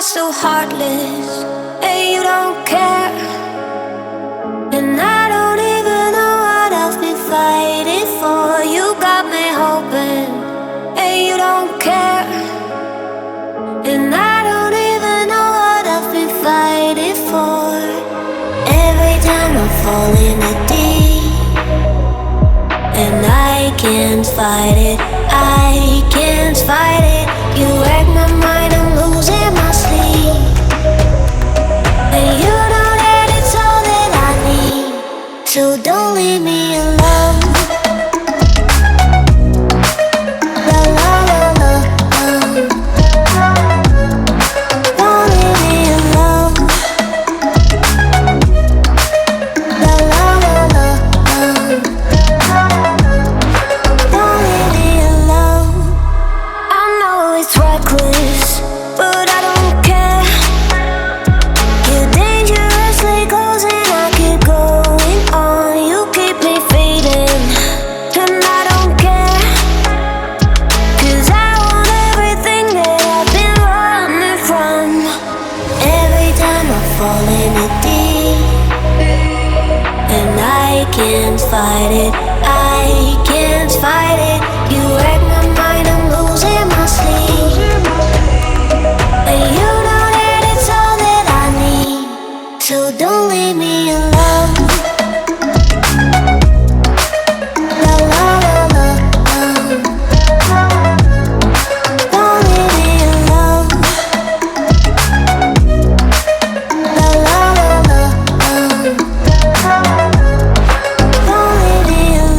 are so heartless, and you don't care. And I don't even know what I've been fighting for. You got me hoping, and you don't care. And I don't even know what I've been fighting for. Every time I fall in the deep, and I can't fight it, I can't fight it. You wreck my mind, I'm losing my sleep. And you know that it's all that I need, so don't leave me alone. La la la la, don't leave me alone. La la la la, don't leave me alone. I know it's reckless, but I don't care. You're dangerously close and I keep going on. You keep me fading, and I don't care. 'Cause I want everything that I've been running from. Every time I fall in the deep, and I can't fight it, I can't fight it. You wreck my mind, I'm losing my sleep. And you know that it's all that I need, so don't leave me alone. La la la la, don't leave me alone. La la la la, don't leave me alone.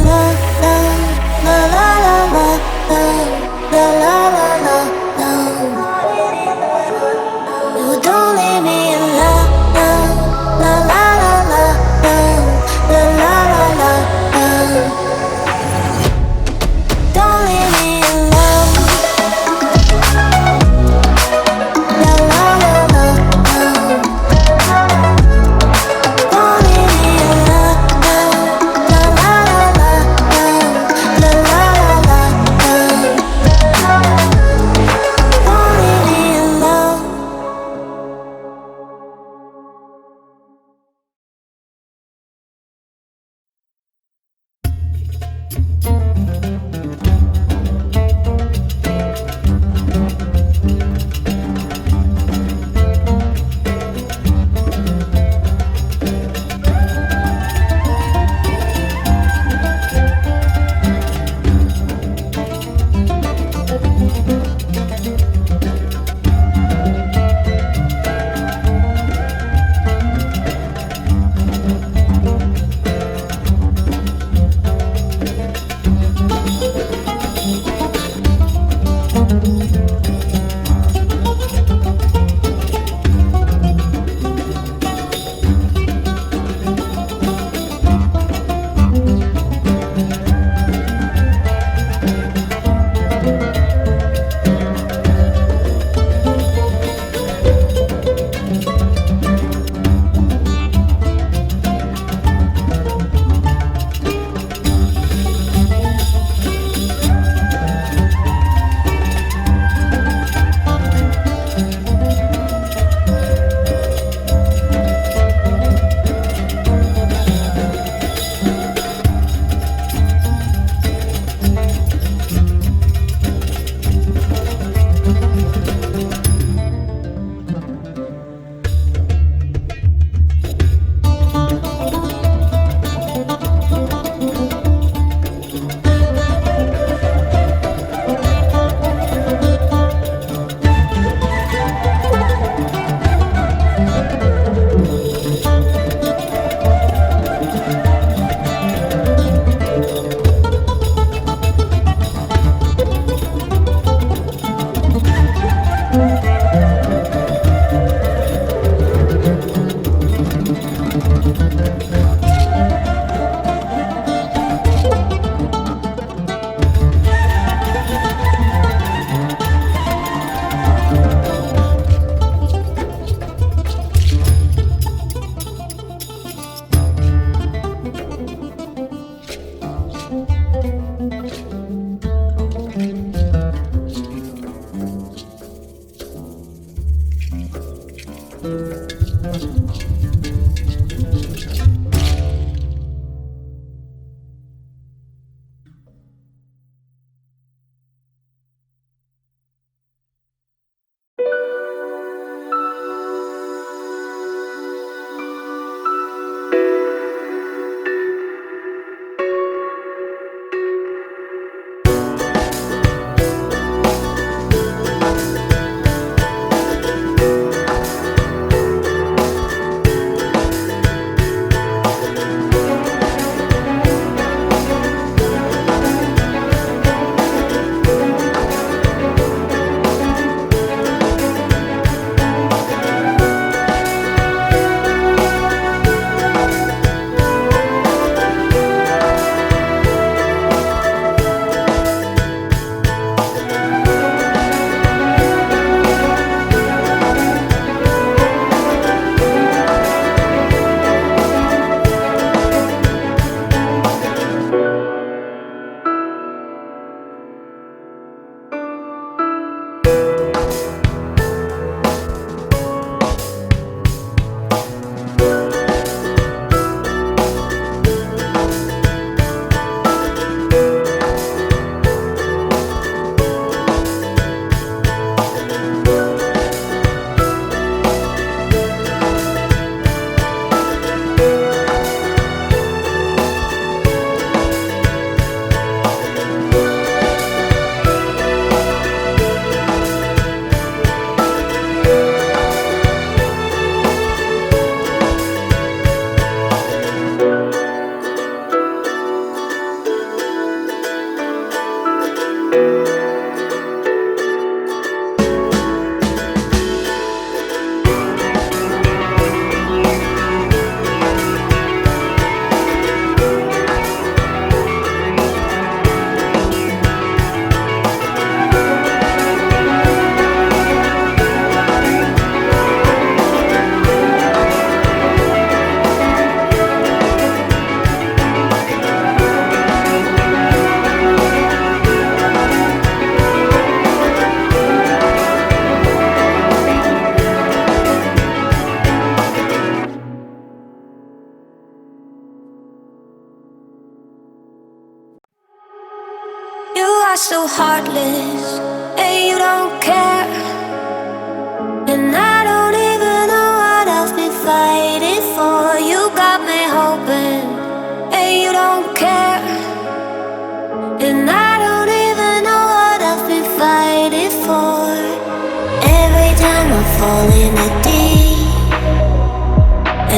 fall in the deep,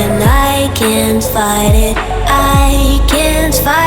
and I can't fight it. I can't fight